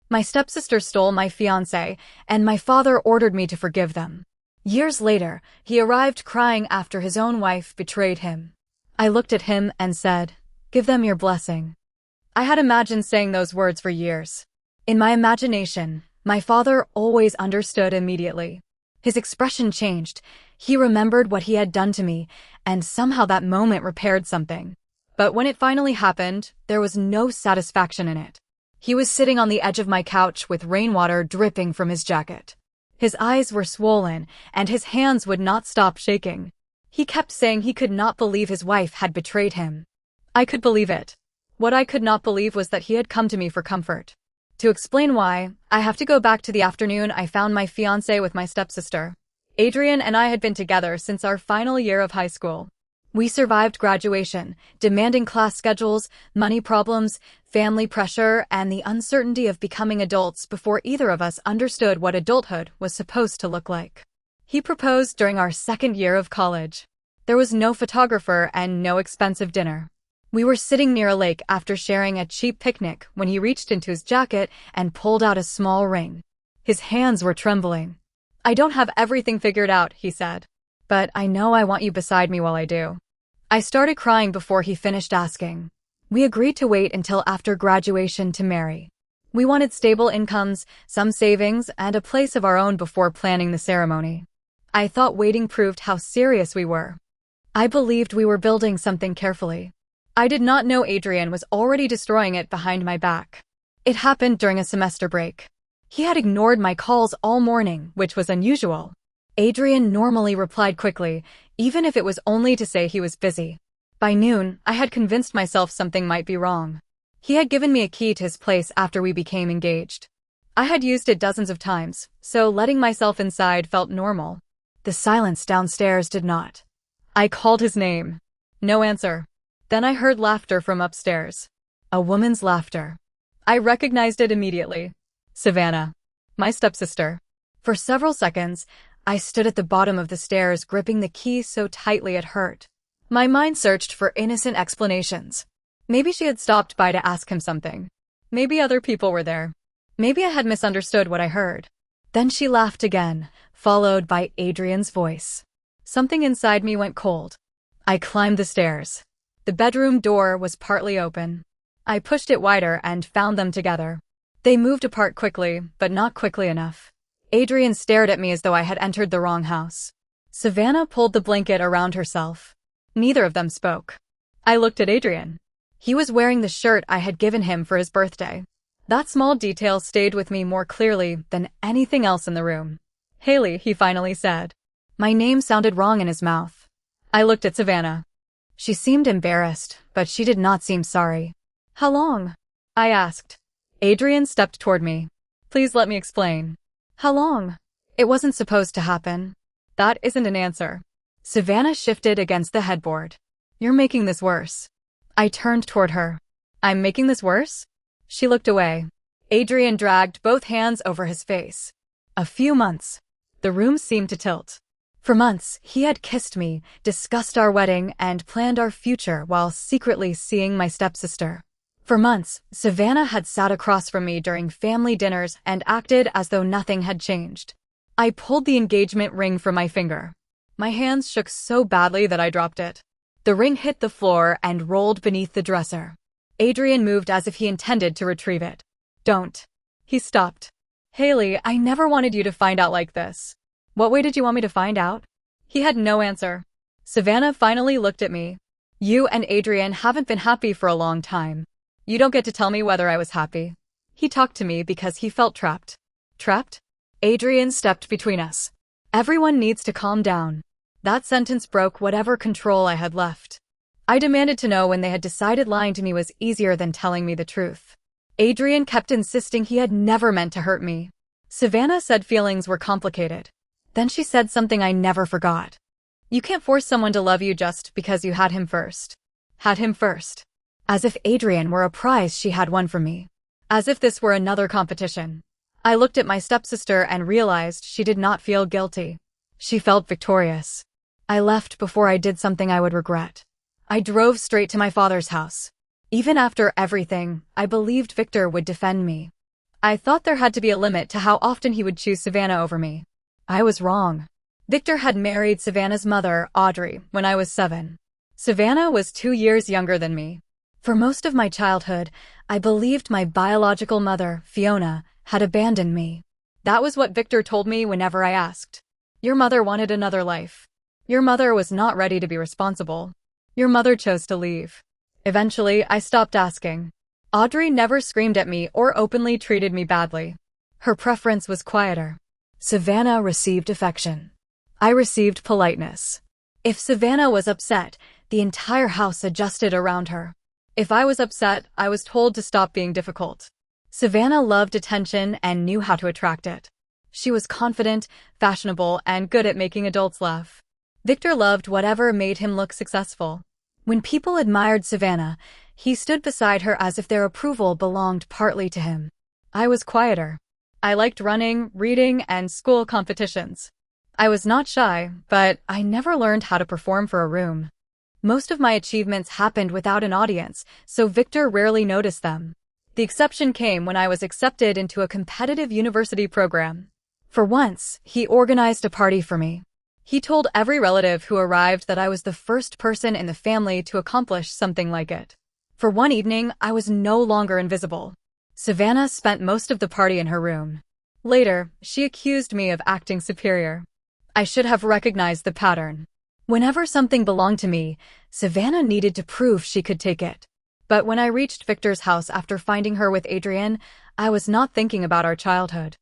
My stepsister stole my fiancé, and my father ordered me to forgive them. Years later, he arrived crying after his own wife betrayed him. I looked at him and said, "Give them your blessing." I had imagined saying those words for years. In my imagination, my father always understood immediately. His expression changed. He remembered what he had done to me, and somehow that moment repaired something. But when it finally happened, there was no satisfaction in it. He was sitting on the edge of my couch with rainwater dripping from his jacket. His eyes were swollen, and his hands would not stop shaking. He kept saying he could not believe his wife had betrayed him. I could believe it. What I could not believe was that he had come to me for comfort. To explain why, I have to go back to the afternoon I found my fiancé with my stepsister. Adrian and I had been together since our final year of high school. We survived graduation, demanding class schedules, money problems, family pressure, and the uncertainty of becoming adults before either of us understood what adulthood was supposed to look like. He proposed during our second year of college. There was no photographer and no expensive dinner. We were sitting near a lake after sharing a cheap picnic when he reached into his jacket and pulled out a small ring. His hands were trembling. "I don't have everything figured out," he said. "But I know I want you beside me while I do." I started crying before he finished asking. We agreed to wait until after graduation to marry. We wanted stable incomes, some savings, and a place of our own before planning the ceremony. I thought waiting proved how serious we were. I believed we were building something carefully. I did not know Adrian was already destroying it behind my back. It happened during a semester break. He had ignored my calls all morning, which was unusual. Adrian normally replied quickly, even if it was only to say he was busy. By noon, I had convinced myself something might be wrong. He had given me a key to his place after we became engaged. I had used it dozens of times, so letting myself inside felt normal. The silence downstairs did not. I called his name. No answer. Then I heard laughter from upstairs. A woman's laughter. I recognized it immediately. Savannah. My stepsister. For several seconds, I stood at the bottom of the stairs gripping the key so tightly it hurt. My mind searched for innocent explanations. Maybe she had stopped by to ask him something. Maybe other people were there. Maybe I had misunderstood what I heard. Then she laughed again, followed by Adrian's voice. Something inside me went cold. I climbed the stairs. The bedroom door was partly open. I pushed it wider and found them together. They moved apart quickly, but not quickly enough. Adrian stared at me as though I had entered the wrong house. Savannah pulled the blanket around herself. Neither of them spoke. I looked at Adrian. He was wearing the shirt I had given him for his birthday. That small detail stayed with me more clearly than anything else in the room. "Haley," he finally said. My name sounded wrong in his mouth. I looked at Savannah. She seemed embarrassed, but she did not seem sorry. "How long?" I asked. Adrian stepped toward me. "Please let me explain." "How long?" "It wasn't supposed to happen." "That isn't an answer." Savannah shifted against the headboard. "You're making this worse." I turned toward her. "I'm making this worse?" She looked away. Adrian dragged both hands over his face. "A few months." The room seemed to tilt. For months, he had kissed me, discussed our wedding, and planned our future while secretly seeing my stepsister. For months, Savannah had sat across from me during family dinners and acted as though nothing had changed. I pulled the engagement ring from my finger. My hands shook so badly that I dropped it. The ring hit the floor and rolled beneath the dresser. Adrian moved as if he intended to retrieve it. "Don't." He stopped. "Haley, I never wanted you to find out like this." "What way did you want me to find out?" He had no answer. Savannah finally looked at me. "You and Adrian haven't been happy for a long time. You don't get to tell me whether I was happy." He talked to me because he felt trapped. Trapped? Adrian stepped between us. "Everyone needs to calm down." That sentence broke whatever control I had left. I demanded to know when they had decided lying to me was easier than telling me the truth. Adrian kept insisting he had never meant to hurt me. Savannah said feelings were complicated. Then she said something I never forgot. "You can't force someone to love you just because you had him first." Had him first. As if Adrian were a prize she had won from me. As if this were another competition. I looked at my stepsister and realized she did not feel guilty. She felt victorious. I left before I did something I would regret. I drove straight to my father's house. Even after everything, I believed Victor would defend me. I thought there had to be a limit to how often he would choose Savannah over me. I was wrong. Victor had married Savannah's mother, Audrey, when I was 7. Savannah was 2 years younger than me. For most of my childhood, I believed my biological mother, Fiona, had abandoned me. That was what Victor told me whenever I asked. Your mother wanted another life. Your mother was not ready to be responsible. Your mother chose to leave. Eventually, I stopped asking. Audrey never screamed at me or openly treated me badly. Her preference was quieter. Savannah received affection. I received politeness. If Savannah was upset, the entire house adjusted around her. If I was upset, I was told to stop being difficult. Savannah loved attention and knew how to attract it. She was confident, fashionable, and good at making adults laugh. Victor loved whatever made him look successful. When people admired Savannah, he stood beside her as if their approval belonged partly to him. I was quieter. I liked running, reading, and school competitions. I was not shy, but I never learned how to perform for a room. Most of my achievements happened without an audience, so Victor rarely noticed them. The exception came when I was accepted into a competitive university program. For once, he organized a party for me. He told every relative who arrived that I was the first person in the family to accomplish something like it. For one evening, I was no longer invisible. Savannah spent most of the party in her room. Later, she accused me of acting superior. I should have recognized the pattern. Whenever something belonged to me, Savannah needed to prove she could take it. But when I reached Victor's house after finding her with Adrian, I was not thinking about our childhood.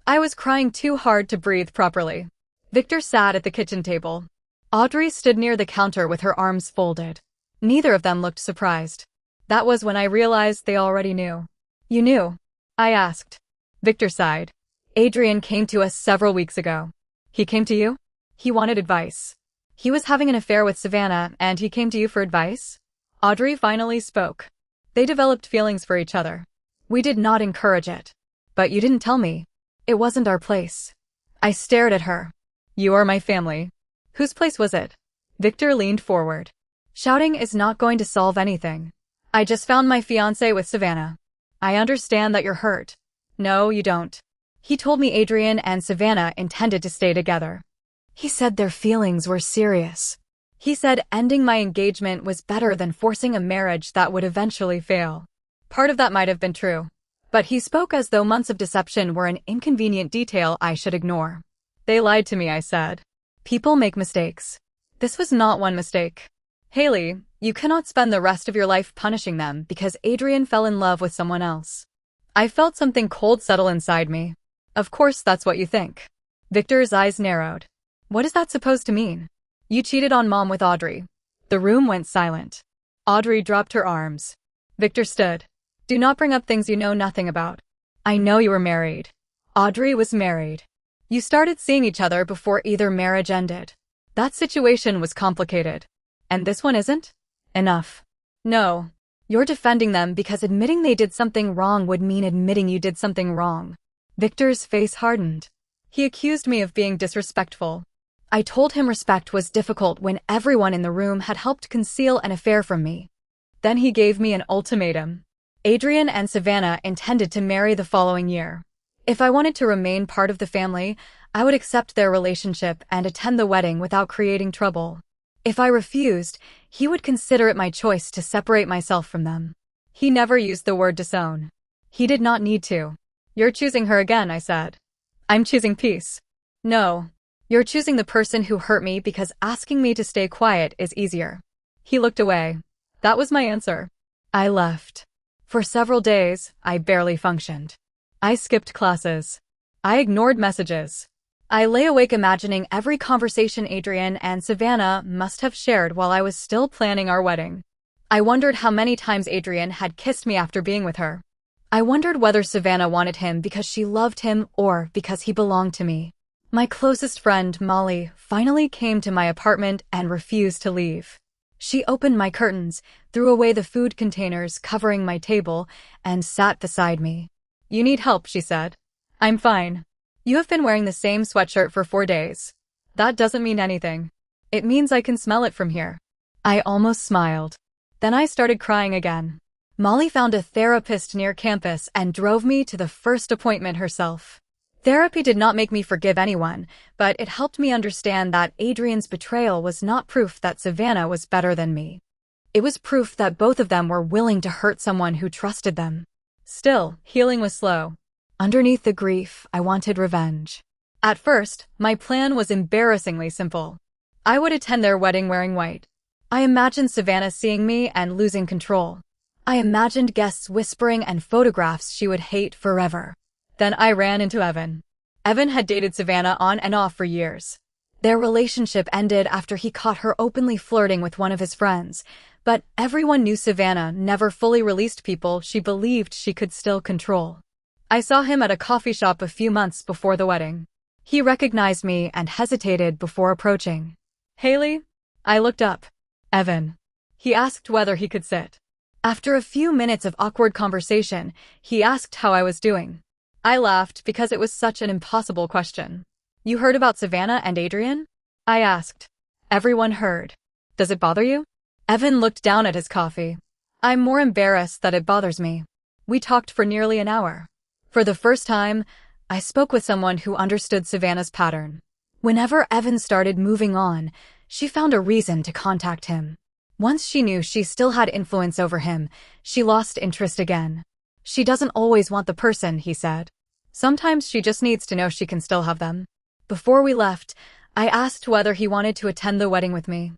I was crying too hard to breathe properly. Victor sat at the kitchen table. Audrey stood near the counter with her arms folded. Neither of them looked surprised. That was when I realized they already knew. You knew? I asked. Victor sighed. Adrian came to us several weeks ago. He came to you? He wanted advice. He was having an affair with Savannah, and he came to you for advice? Audrey finally spoke. They developed feelings for each other. We did not encourage it. But you didn't tell me. It wasn't our place. I stared at her. You are my family. Whose place was it? Victor leaned forward. Shouting is not going to solve anything. I just found my fiancé with Savannah. I understand that you're hurt. No, you don't. He told me Adrian and Savannah intended to stay together. He said their feelings were serious. He said ending my engagement was better than forcing a marriage that would eventually fail. Part of that might have been true. But he spoke as though months of deception were an inconvenient detail I should ignore. They lied to me, I said. People make mistakes. This was not one mistake. Haley, you cannot spend the rest of your life punishing them because Adrian fell in love with someone else. I felt something cold settle inside me. Of course that's what you think. Victor's eyes narrowed. What is that supposed to mean? You cheated on Mom with Audrey. The room went silent. Audrey dropped her arms. Victor stood. Do not bring up things you know nothing about. I know you were married. Audrey was married. You started seeing each other before either marriage ended. That situation was complicated. And this one isn't? Enough. No. You're defending them because admitting they did something wrong would mean admitting you did something wrong. Victor's face hardened. He accused me of being disrespectful. I told him respect was difficult when everyone in the room had helped conceal an affair from me. Then he gave me an ultimatum. Adrian and Savannah intended to marry the following year. If I wanted to remain part of the family, I would accept their relationship and attend the wedding without creating trouble. If I refused, he would consider it my choice to separate myself from them. He never used the word disown. He did not need to. You're choosing her again, I said. I'm choosing peace. No. You're choosing the person who hurt me because asking me to stay quiet is easier. He looked away. That was my answer. I left. For several days, I barely functioned. I skipped classes. I ignored messages. I lay awake imagining every conversation Adrian and Savannah must have shared while I was still planning our wedding. I wondered how many times Adrian had kissed me after being with her. I wondered whether Savannah wanted him because she loved him or because he belonged to me. My closest friend, Molly, finally came to my apartment and refused to leave. She opened my curtains, threw away the food containers covering my table, and sat beside me. You need help, she said. I'm fine. You have been wearing the same sweatshirt for 4 days. That doesn't mean anything. It means I can smell it from here. I almost smiled. Then I started crying again. Molly found a therapist near campus and drove me to the first appointment herself. Therapy did not make me forgive anyone, but it helped me understand that Adrian's betrayal was not proof that Savannah was better than me. It was proof that both of them were willing to hurt someone who trusted them. Still, healing was slow. Underneath the grief, I wanted revenge. At first, my plan was embarrassingly simple. I would attend their wedding wearing white. I imagined Savannah seeing me and losing control. I imagined guests whispering and photographs she would hate forever. Then I ran into Evan. Evan had dated Savannah on and off for years. Their relationship ended after he caught her openly flirting with one of his friends, but everyone knew Savannah never fully released people she believed she could still control. I saw him at a coffee shop a few months before the wedding. He recognized me and hesitated before approaching. "Haley?" I looked up. "Evan." He asked whether he could sit. After a few minutes of awkward conversation, he asked how I was doing. I laughed because it was such an impossible question. "You heard about Savannah and Adrian?" I asked. "Everyone heard. Does it bother you?" Evan looked down at his coffee. "I'm more embarrassed that it bothers me." We talked for nearly an hour. For the first time, I spoke with someone who understood Savannah's pattern. Whenever Evan started moving on, she found a reason to contact him. Once she knew she still had influence over him, she lost interest again. "She doesn't always want the person," he said. "Sometimes she just needs to know she can still have them." Before we left, I asked whether he wanted to attend the wedding with me.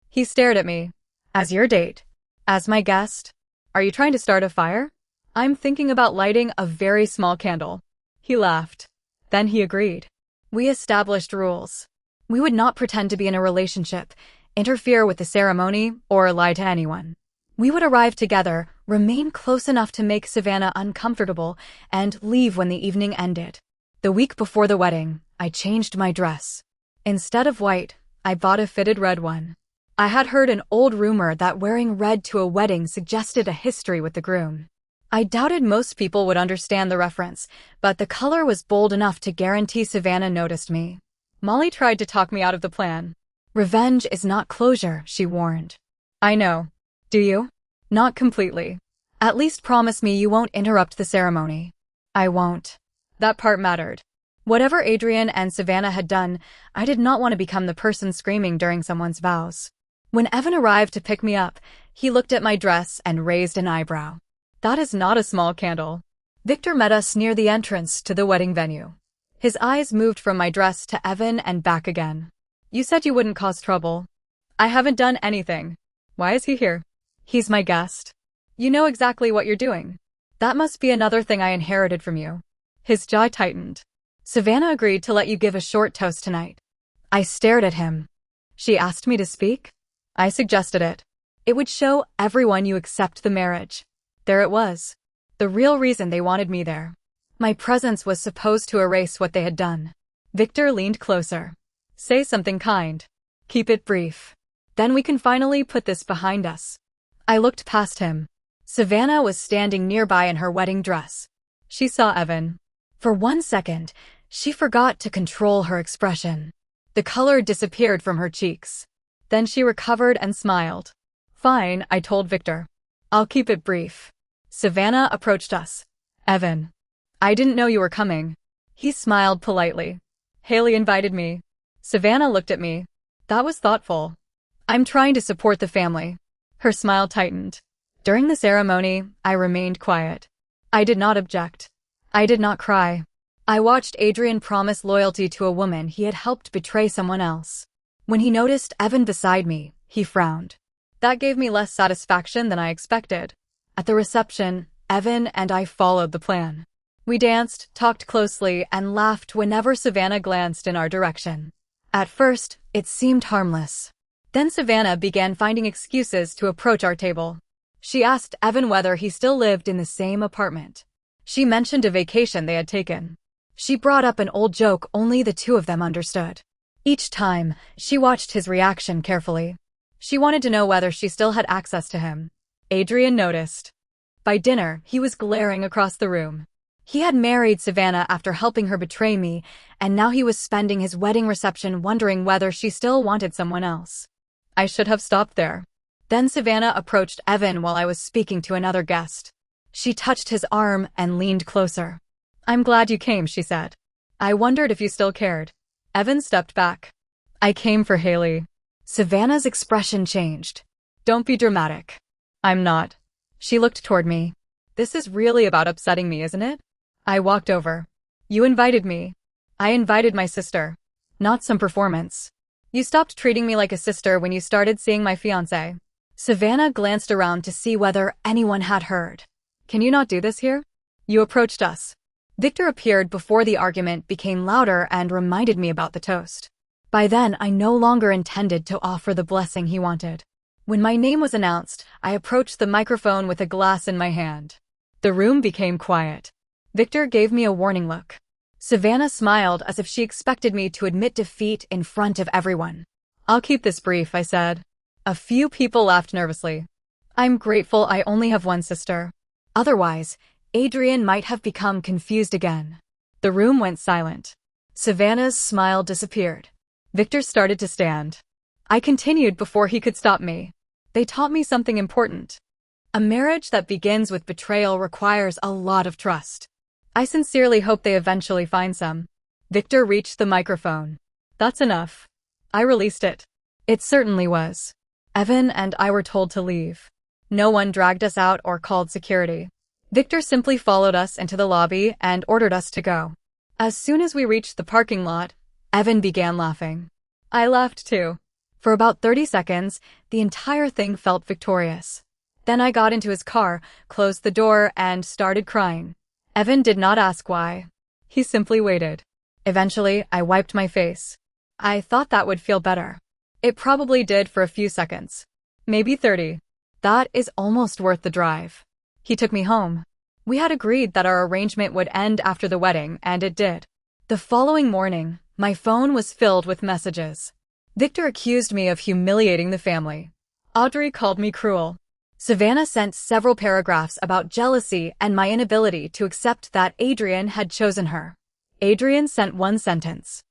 He stared at me. "As your date? As my guest? Are you trying to start a fire?" "I'm thinking about lighting a very small candle." He laughed. Then he agreed. We established rules. We would not pretend to be in a relationship, interfere with the ceremony, or lie to anyone. We would arrive together, remain close enough to make Savannah uncomfortable, and leave when the evening ended. The week before the wedding, I changed my dress. Instead of white, I bought a fitted red one. I had heard an old rumor that wearing red to a wedding suggested a history with the groom. I doubted most people would understand the reference, but the color was bold enough to guarantee Savannah noticed me. Molly tried to talk me out of the plan. "Revenge is not closure," she warned. "I know. Do you?" "Not completely. At least promise me you won't interrupt the ceremony." "I won't." That part mattered. Whatever Adrian and Savannah had done, I did not want to become the person screaming during someone's vows. When Evan arrived to pick me up, he looked at my dress and raised an eyebrow. "That is not a small candle." Victor met us near the entrance to the wedding venue. His eyes moved from my dress to Evan and back again. "You said you wouldn't cause trouble." "I haven't done anything." "Why is he here?" "He's my guest." "You know exactly what you're doing." "That must be another thing I inherited from you." His jaw tightened. "Savannah agreed to let you give a short toast tonight." I stared at him. "She asked me to speak?" "I suggested it. It would show everyone you accept the marriage." There it was. The real reason they wanted me there. My presence was supposed to erase what they had done. Victor leaned closer. "Say something kind. Keep it brief. Then we can finally put this behind us." I looked past him. Savannah was standing nearby in her wedding dress. She saw Evan. For 1 second, she forgot to control her expression. The color disappeared from her cheeks. Then she recovered and smiled. "Fine," I told Victor. "I'll keep it brief." Savannah approached us. "Evan. I didn't know you were coming." He smiled politely. "Haley invited me." Savannah looked at me. "That was thoughtful." "I'm trying to support the family." Her smile tightened. During the ceremony, I remained quiet. I did not object. I did not cry. I watched Adrian promise loyalty to a woman he had helped betray someone else. When he noticed Evan beside me, he frowned. That gave me less satisfaction than I expected. At the reception, Evan and I followed the plan. We danced, talked closely, and laughed whenever Savannah glanced in our direction. At first, it seemed harmless. Then Savannah began finding excuses to approach our table. She asked Evan whether he still lived in the same apartment. She mentioned a vacation they had taken. She brought up an old joke only the two of them understood. Each time, she watched his reaction carefully. She wanted to know whether she still had access to him. Adrian noticed. By dinner, he was glaring across the room. He had married Savannah after helping her betray me, and now he was spending his wedding reception wondering whether she still wanted someone else. I should have stopped there. Then Savannah approached Evan while I was speaking to another guest. She touched his arm and leaned closer. "I'm glad you came," she said. "I wondered if you still cared." Evan stepped back. "I came for Haley." Savannah's expression changed. "Don't be dramatic." "I'm not." She looked toward me. "This is really about upsetting me, isn't it?" I walked over. "You invited me." "I invited my sister. Not some performance." "You stopped treating me like a sister when you started seeing my fiancé." Savannah glanced around to see whether anyone had heard. "Can you not do this here?" "You approached us." Victor appeared before the argument became louder and reminded me about the toast. By then, I no longer intended to offer the blessing he wanted. When my name was announced, I approached the microphone with a glass in my hand. The room became quiet. Victor gave me a warning look. Savannah smiled as if she expected me to admit defeat in front of everyone. "I'll keep this brief," I said. A few people laughed nervously. "I'm grateful I only have one sister. Otherwise, Adrian might have become confused again." The room went silent. Savannah's smile disappeared. Victor started to stand. I continued before he could stop me. "They taught me something important. A marriage that begins with betrayal requires a lot of trust. I sincerely hope they eventually find some." Victor reached the microphone. "That's enough." I released it. It certainly was. Evan and I were told to leave. No one dragged us out or called security. Victor simply followed us into the lobby and ordered us to go. As soon as we reached the parking lot, Evan began laughing. I laughed too. For about 30 seconds, the entire thing felt victorious. Then I got into his car, closed the door, and started crying. Evan did not ask why. He simply waited. Eventually, I wiped my face. I thought that would feel better. It probably did for a few seconds. Maybe 30. That is almost worth the drive. He took me home. We had agreed that our arrangement would end after the wedding, and it did. The following morning, my phone was filled with messages. Victor accused me of humiliating the family. Audrey called me cruel. Savannah sent several paragraphs about jealousy and my inability to accept that Adrian had chosen her. Adrian sent one sentence.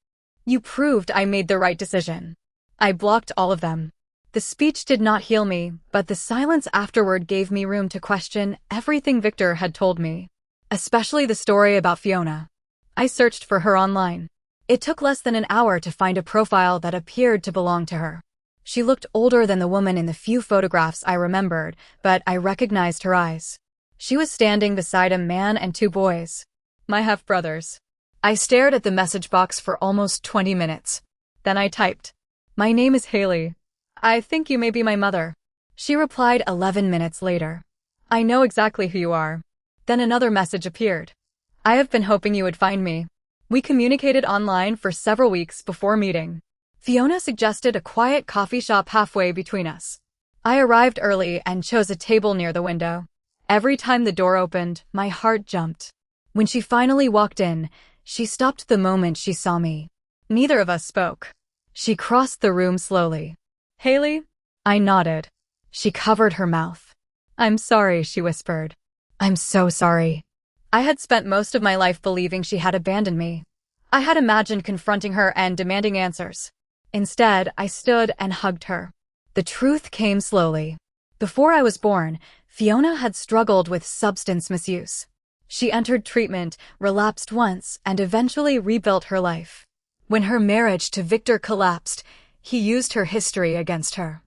"You proved I made the right decision." I blocked all of them. The speech did not heal me, but the silence afterward gave me room to question everything Victor had told me, especially the story about Fiona. I searched for her online. It took less than an hour to find a profile that appeared to belong to her. She looked older than the woman in the few photographs I remembered, but I recognized her eyes. She was standing beside a man and two boys. My half-brothers. I stared at the message box for almost 20 minutes. Then I typed, "My name is Haley. I think you may be my mother." She replied 11 minutes later. "I know exactly who you are." Then another message appeared. "I have been hoping you would find me." We communicated online for several weeks before meeting. Fiona suggested a quiet coffee shop halfway between us. I arrived early and chose a table near the window. Every time the door opened, my heart jumped. When she finally walked in, she stopped the moment she saw me. Neither of us spoke. She crossed the room slowly. "Haley?" I nodded. She covered her mouth. "I'm sorry," she whispered. "I'm so sorry." I had spent most of my life believing she had abandoned me. I had imagined confronting her and demanding answers. Instead, I stood and hugged her. The truth came slowly. Before I was born, Fiona had struggled with substance misuse. She entered treatment, relapsed once, and eventually rebuilt her life. When her marriage to Victor collapsed, he used her history against her.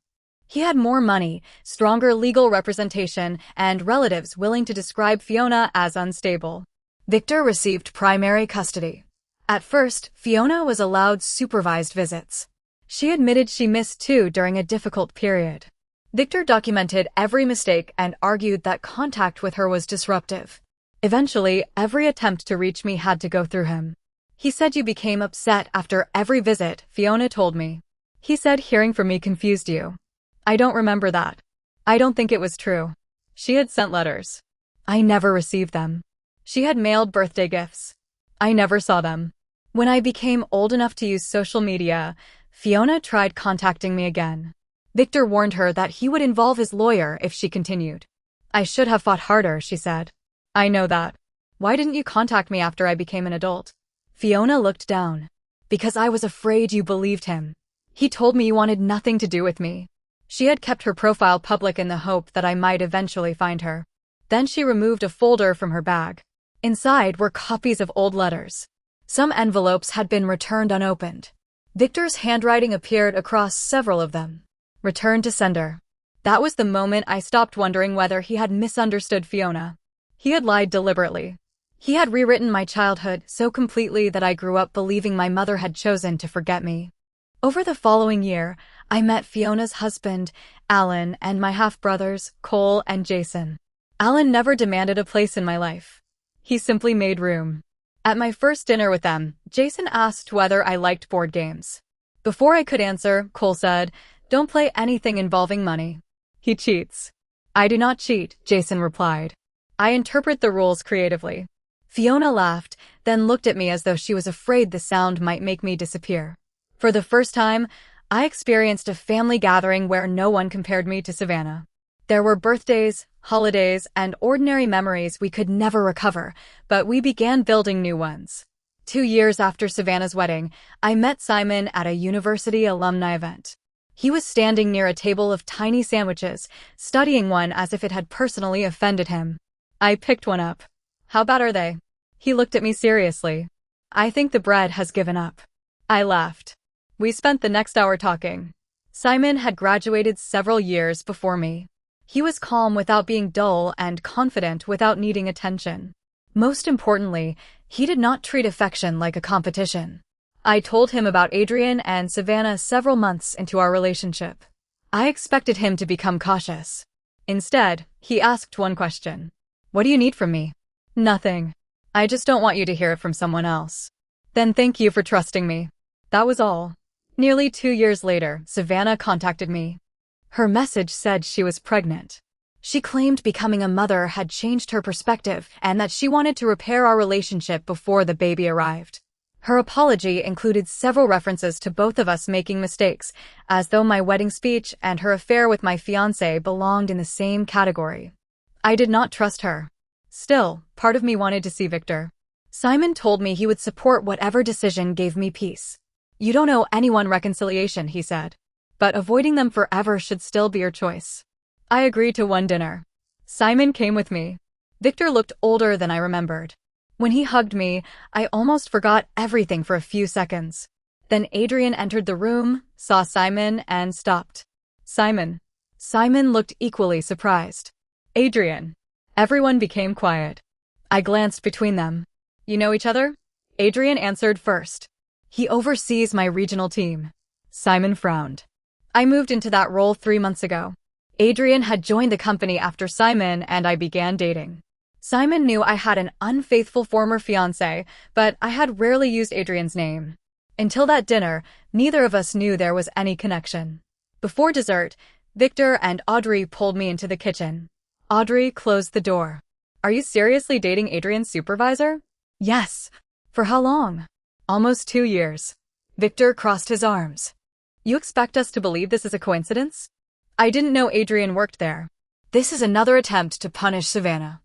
He had more money, stronger legal representation, and relatives willing to describe Fiona as unstable. Victor received primary custody. At first, Fiona was allowed supervised visits. She admitted she missed two during a difficult period. Victor documented every mistake and argued that contact with her was disruptive. Eventually, every attempt to reach me had to go through him. "He said you became upset after every visit," Fiona told me. "He said hearing from me confused you." I don't remember that. I don't think it was true. She had sent letters. I never received them. She had mailed birthday gifts. I never saw them. When I became old enough to use social media, Fiona tried contacting me again. Victor warned her that he would involve his lawyer if she continued. "I should have fought harder," she said. "I know that. Why didn't you contact me after I became an adult?" Fiona looked down. "Because I was afraid you believed him. He told me you wanted nothing to do with me." She had kept her profile public in the hope that I might eventually find her. Then she removed a folder from her bag. Inside were copies of old letters. Some envelopes had been returned unopened. Victor's handwriting appeared across several of them. Return to sender. That was the moment I stopped wondering whether he had misunderstood Fiona. He had lied deliberately. He had rewritten my childhood so completely that I grew up believing my mother had chosen to forget me. Over the following year, I met Fiona's husband, Alan, and my half-brothers, Cole and Jason. Alan never demanded a place in my life. He simply made room. At my first dinner with them, Jason asked whether I liked board games. Before I could answer, Cole said, "Don't play anything involving money. He cheats." "I do not cheat," Jason replied. "I interpret the rules creatively." Fiona laughed, then looked at me as though she was afraid the sound might make me disappear. For the first time, I experienced a family gathering where no one compared me to Savannah. There were birthdays, holidays, and ordinary memories we could never recover, but we began building new ones. 2 years after Savannah's wedding, I met Simon at a university alumni event. He was standing near a table of tiny sandwiches, studying one as if it had personally offended him. I picked one up. "How bad are they?" He looked at me seriously. "I think the bread has given up." I laughed. We spent the next hour talking. Simon had graduated several years before me. He was calm without being dull and confident without needing attention. Most importantly, he did not treat affection like a competition. I told him about Adrian and Savannah several months into our relationship. I expected him to become cautious. Instead, he asked one question. "What do you need from me?" "Nothing. I just don't want you to hear it from someone else." "Then thank you for trusting me." That was all. Nearly 2 years later, Savannah contacted me. Her message said she was pregnant. She claimed becoming a mother had changed her perspective and that she wanted to repair our relationship before the baby arrived. Her apology included several references to both of us making mistakes, as though my wedding speech and her affair with my fiancé belonged in the same category. I did not trust her. Still, part of me wanted to see Victor. Simon told me he would support whatever decision gave me peace. "You don't owe anyone reconciliation," he said. "But avoiding them forever should still be your choice." I agreed to one dinner. Simon came with me. Victor looked older than I remembered. When he hugged me, I almost forgot everything for a few seconds. Then Adrian entered the room, saw Simon, and stopped. "Simon." Simon looked equally surprised. "Adrian." Everyone became quiet. I glanced between them. "You know each other?" Adrian answered first. "He oversees my regional team." Simon frowned. "I moved into that role 3 months ago." Adrian had joined the company after Simon and I began dating. Simon knew I had an unfaithful former fiancé, but I had rarely used Adrian's name. Until that dinner, neither of us knew there was any connection. Before dessert, Victor and Audrey pulled me into the kitchen. Audrey closed the door. "Are you seriously dating Adrian's supervisor?" "Yes." "For how long?" "Almost 2 years." Victor crossed his arms. "You expect us to believe this is a coincidence?" "I didn't know Adrian worked there." "This is another attempt to punish Savannah."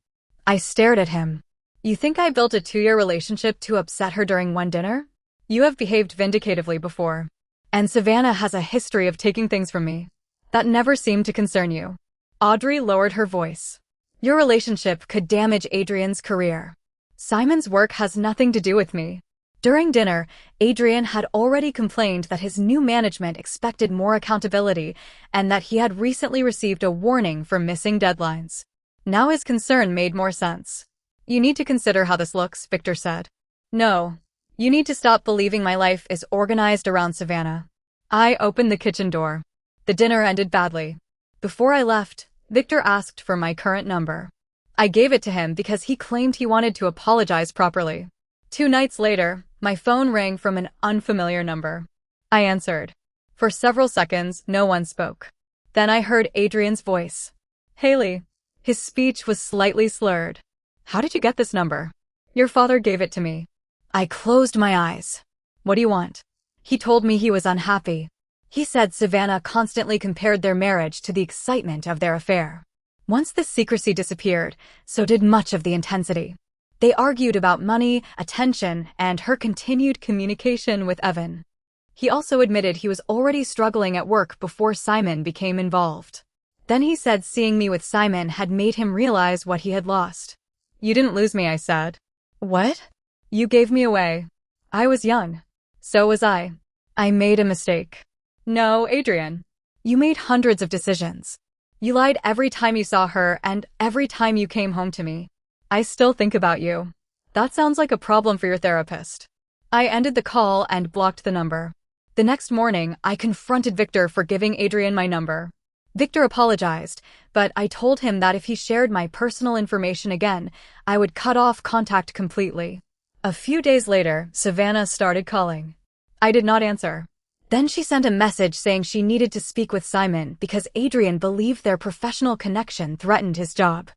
I stared at him. "You think I built a 2-year relationship to upset her during one dinner? You have behaved vindicatively before. And Savannah has a history of taking things from me. That never seemed to concern you." Audrey lowered her voice. "Your relationship could damage Adrian's career. Simon's work has nothing to do with me." During dinner, Adrian had already complained that his new management expected more accountability and that he had recently received a warning for missing deadlines. Now his concern made more sense. "You need to consider how this looks," Victor said. "No. You need to stop believing my life is organized around Savannah." I opened the kitchen door. The dinner ended badly. Before I left, Victor asked for my current number. I gave it to him because he claimed he wanted to apologize properly. 2 nights later, my phone rang from an unfamiliar number. I answered. For several seconds, no one spoke. Then I heard Adrian's voice. "Haley." His speech was slightly slurred. "How did you get this number?" "Your father gave it to me." I closed my eyes. "What do you want?" He told me he was unhappy. He said Savannah constantly compared their marriage to the excitement of their affair. Once the secrecy disappeared, so did much of the intensity. They argued about money, attention, and her continued communication with Evan. He also admitted he was already struggling at work before Simon became involved. Then he said seeing me with Simon had made him realize what he had lost. You didn't lose me, I said. What? You gave me away. I was young. So was I. I made a mistake. No, Adrian. You made hundreds of decisions. You lied every time you saw her and every time you came home to me. I still think about you. That sounds like a problem for your therapist. I ended the call and blocked the number. The next morning, I confronted Victor for giving Adrian my number. Victor apologized, but I told him that if he shared my personal information again, I would cut off contact completely. A few days later, Savannah started calling. I did not answer. Then she sent a message saying she needed to speak with Simon because Adrian believed their professional connection threatened his job.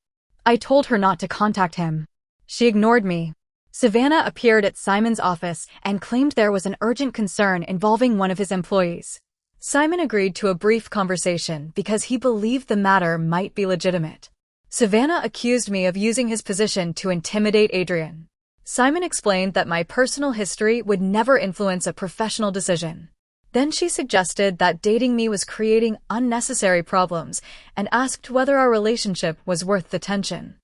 I told her not to contact him. She ignored me. Savannah appeared at Simon's office and claimed there was an urgent concern involving one of his employees. Simon agreed to a brief conversation because he believed the matter might be legitimate. Savannah accused me of using his position to intimidate Adrian. Simon explained that my personal history would never influence a professional decision. Then she suggested that dating me was creating unnecessary problems and asked whether our relationship was worth the tension.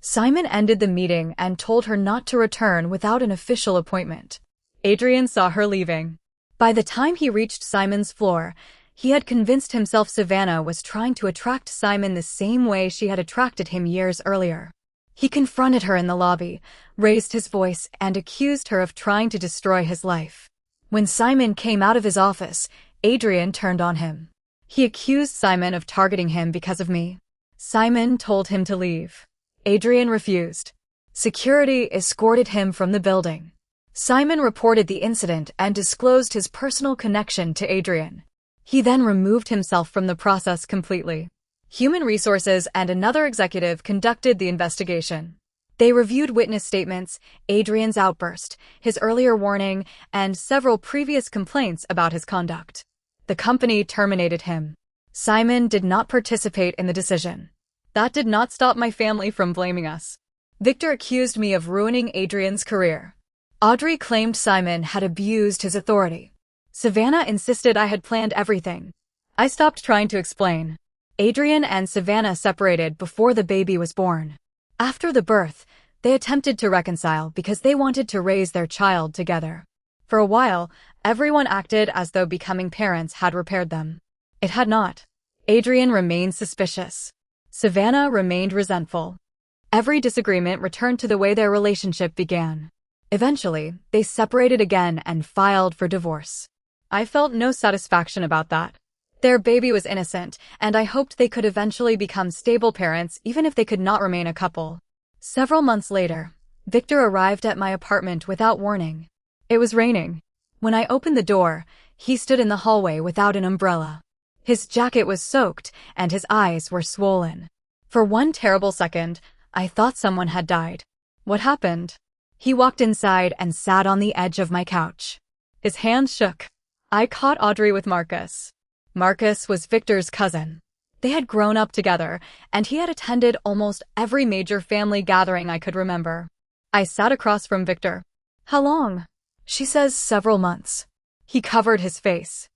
Simon ended the meeting and told her not to return without an official appointment. Adrian saw her leaving. By the time he reached Simon's floor, he had convinced himself Savannah was trying to attract Simon the same way she had attracted him years earlier. He confronted her in the lobby, raised his voice, and accused her of trying to destroy his life. When Simon came out of his office, Adrian turned on him. He accused Simon of targeting him because of me. Simon told him to leave. Adrian refused. Security escorted him from the building. Simon reported the incident and disclosed his personal connection to Adrian. He then removed himself from the process completely. Human Resources and another executive conducted the investigation. They reviewed witness statements, Adrian's outburst, his earlier warning, and several previous complaints about his conduct. The company terminated him. Simon did not participate in the decision. That did not stop my family from blaming us. Victor accused me of ruining Adrian's career. Audrey claimed Simon had abused his authority. Savannah insisted I had planned everything. I stopped trying to explain. Adrian and Savannah separated before the baby was born. After the birth, they attempted to reconcile because they wanted to raise their child together. For a while, everyone acted as though becoming parents had repaired them. It had not. Adrian remained suspicious. Savannah remained resentful. Every disagreement returned to the way their relationship began. Eventually, they separated again and filed for divorce. I felt no satisfaction about that. Their baby was innocent, and I hoped they could eventually become stable parents even if they could not remain a couple. Several months later, Victor arrived at my apartment without warning. It was raining. When I opened the door, he stood in the hallway without an umbrella. His jacket was soaked, and his eyes were swollen. For one terrible second, I thought someone had died. What happened? He walked inside and sat on the edge of my couch. His hands shook. I caught Audrey with Marcus. Marcus was Victor's cousin. They had grown up together, and he had attended almost every major family gathering I could remember. I sat across from Victor. How long? She says several months. He covered his face.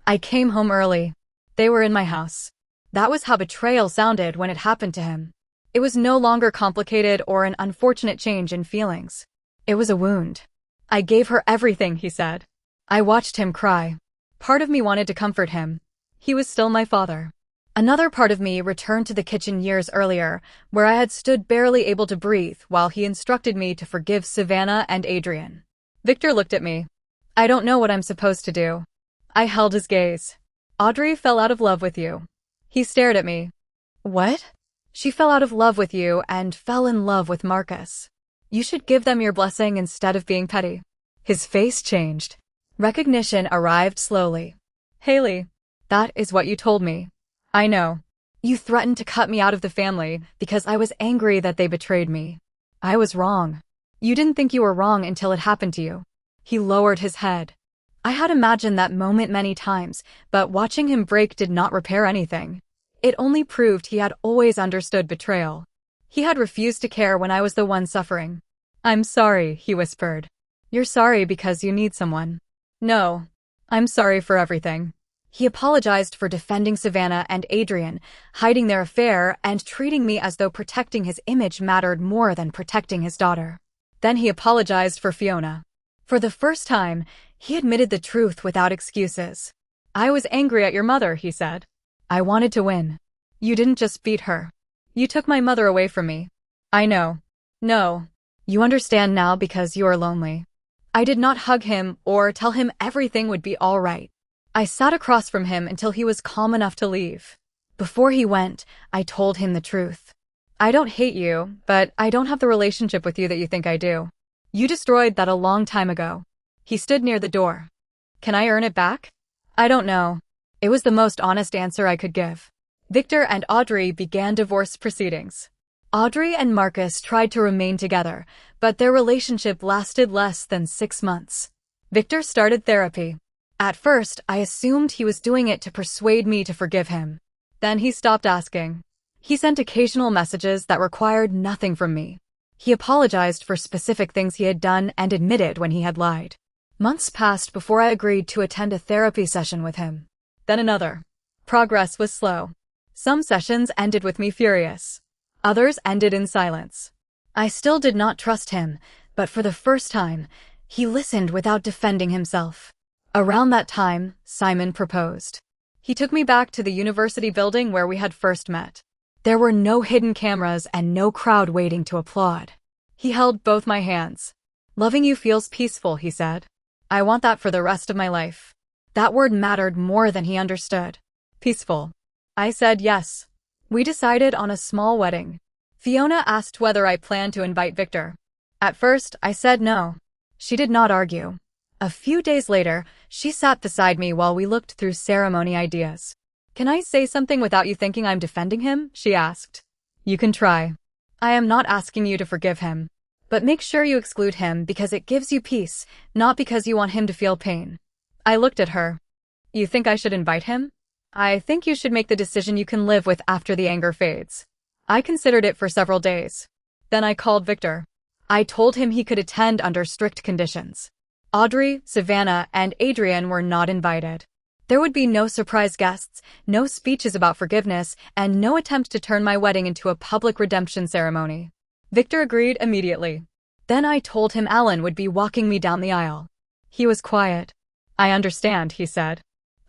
I came home early. They were in my house. That was how betrayal sounded when it happened to him. It was no longer complicated or an unfortunate change in feelings. It was a wound. I gave her everything, he said. I watched him cry. Part of me wanted to comfort him. He was still my father. Another part of me returned to the kitchen years earlier, where I had stood barely able to breathe while he instructed me to forgive Savannah and Adrian. Victor looked at me. I don't know what I'm supposed to do. I held his gaze. Audrey fell out of love with you. He stared at me. What? She fell out of love with you and fell in love with Marcus. You should give them your blessing instead of being petty. His face changed. Recognition arrived slowly. Haley, that is what you told me. I know. You threatened to cut me out of the family because I was angry that they betrayed me. I was wrong. You didn't think you were wrong until it happened to you. He lowered his head. I had imagined that moment many times, but watching him break did not repair anything. It only proved he had always understood betrayal. He had refused to care when I was the one suffering. I'm sorry, he whispered. You're sorry because you need someone. No. I'm sorry for everything. He apologized for defending Savannah and Adrian, hiding their affair, and treating me as though protecting his image mattered more than protecting his daughter. Then he apologized for Fiona. For the first time, he admitted the truth without excuses. I was angry at your mother, he said. I wanted to win. You didn't just beat her. You took my mother away from me. I know. No. You understand now because you are lonely. I did not hug him or tell him everything would be all right. I sat across from him until he was calm enough to leave. Before he went, I told him the truth. I don't hate you, but I don't have the relationship with you that you think I do. You destroyed that a long time ago. He stood near the door. Can I earn it back? I don't know. It was the most honest answer I could give. Victor and Audrey began divorce proceedings. Audrey and Marcus tried to remain together, but their relationship lasted less than 6 months. Victor started therapy. At first, I assumed he was doing it to persuade me to forgive him. Then he stopped asking. He sent occasional messages that required nothing from me. He apologized for specific things he had done and admitted when he had lied. Months passed before I agreed to attend a therapy session with him. Then another. Progress was slow. Some sessions ended with me furious. Others ended in silence. I still did not trust him, but for the first time, he listened without defending himself. Around that time, Simon proposed. He took me back to the university building where we had first met. There were no hidden cameras and no crowd waiting to applaud. He held both my hands. Loving you feels peaceful, he said. I want that for the rest of my life. That word mattered more than he understood. Peaceful. I said yes. We decided on a small wedding. Fiona asked whether I planned to invite Victor. At first, I said no. She did not argue. A few days later, she sat beside me while we looked through ceremony ideas. Can I say something without you thinking I'm defending him? She asked. You can try. I am not asking you to forgive him. But make sure you exclude him because it gives you peace, not because you want him to feel pain. I looked at her. You think I should invite him? I think you should make the decision you can live with after the anger fades. I considered it for several days. Then I called Victor. I told him he could attend under strict conditions. Audrey, Savannah, and Adrian were not invited. There would be no surprise guests, no speeches about forgiveness, and no attempt to turn my wedding into a public redemption ceremony. Victor agreed immediately. Then I told him Alan would be walking me down the aisle. He was quiet. I understand, he said.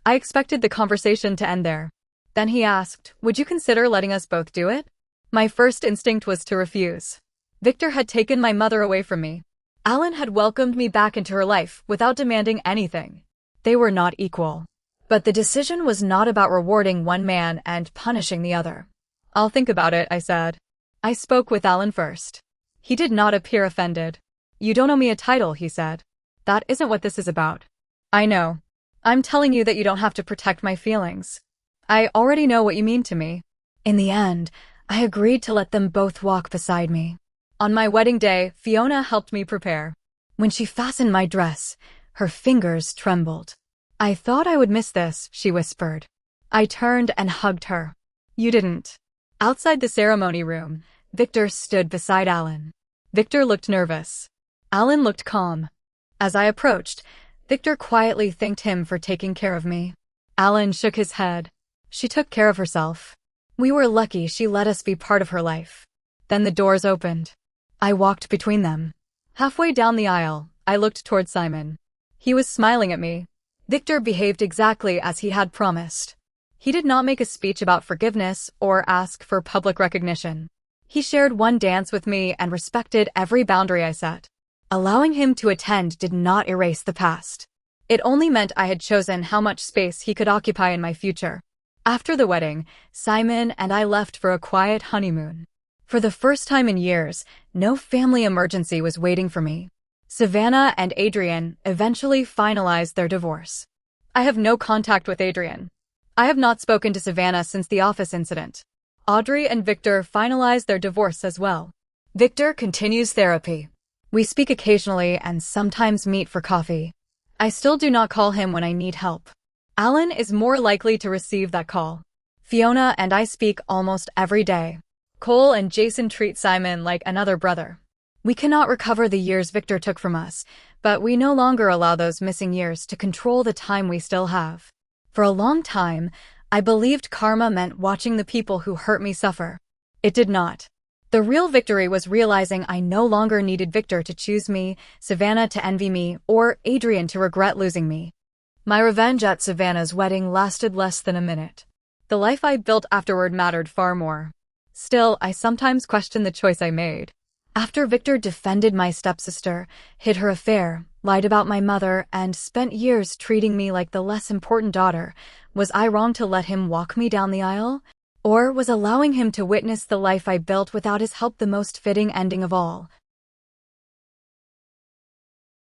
I expected the conversation to end there. Then he asked, would you consider letting us both do it? My first instinct was to refuse. Victor had taken my mother away from me. Alan had welcomed me back into her life without demanding anything. They were not equal. But the decision was not about rewarding one man and punishing the other. I'll think about it, I said. I spoke with Alan first. He did not appear offended. You don't owe me a title, he said. That isn't what this is about. I know. I'm telling you that you don't have to protect my feelings. I already know what you mean to me. In the end, I agreed to let them both walk beside me. On my wedding day, Fiona helped me prepare. When she fastened my dress, her fingers trembled. I thought I would miss this, she whispered. I turned and hugged her. You didn't. Outside the ceremony room, Victor stood beside Alan. Victor looked nervous. Alan looked calm. As I approached, Victor quietly thanked him for taking care of me. Alan shook his head. She took care of herself. We were lucky she let us be part of her life. Then the doors opened. I walked between them. Halfway down the aisle, I looked toward Simon. He was smiling at me. Victor behaved exactly as he had promised. He did not make a speech about forgiveness or ask for public recognition. He shared one dance with me and respected every boundary I set. Allowing him to attend did not erase the past. It only meant I had chosen how much space he could occupy in my future. After the wedding, Simon and I left for a quiet honeymoon. For the first time in years, no family emergency was waiting for me. Savannah and Adrian eventually finalized their divorce. I have no contact with Adrian. I have not spoken to Savannah since the office incident. Audrey and Victor finalized their divorce as well. Victor continues therapy. We speak occasionally and sometimes meet for coffee. I still do not call him when I need help. Alan is more likely to receive that call. Fiona and I speak almost every day. Cole and Jason treat Simon like another brother. We cannot recover the years Victor took from us, But we no longer allow those missing years to control the time we still have. For a long time, I believed karma meant watching the people who hurt me suffer. It did not. The real victory was realizing I no longer needed Victor to choose me, Savannah to envy me, or Adrian to regret losing me. My revenge at Savannah's wedding lasted less than a minute. The life I built afterward mattered far more. Still, I sometimes question the choice I made. After Victor defended my stepsister, hid her affair, lied about my mother, and spent years treating me like the less important daughter, was I wrong to let him walk me down the aisle? Or was allowing him to witness the life I built without his help the most fitting ending of all?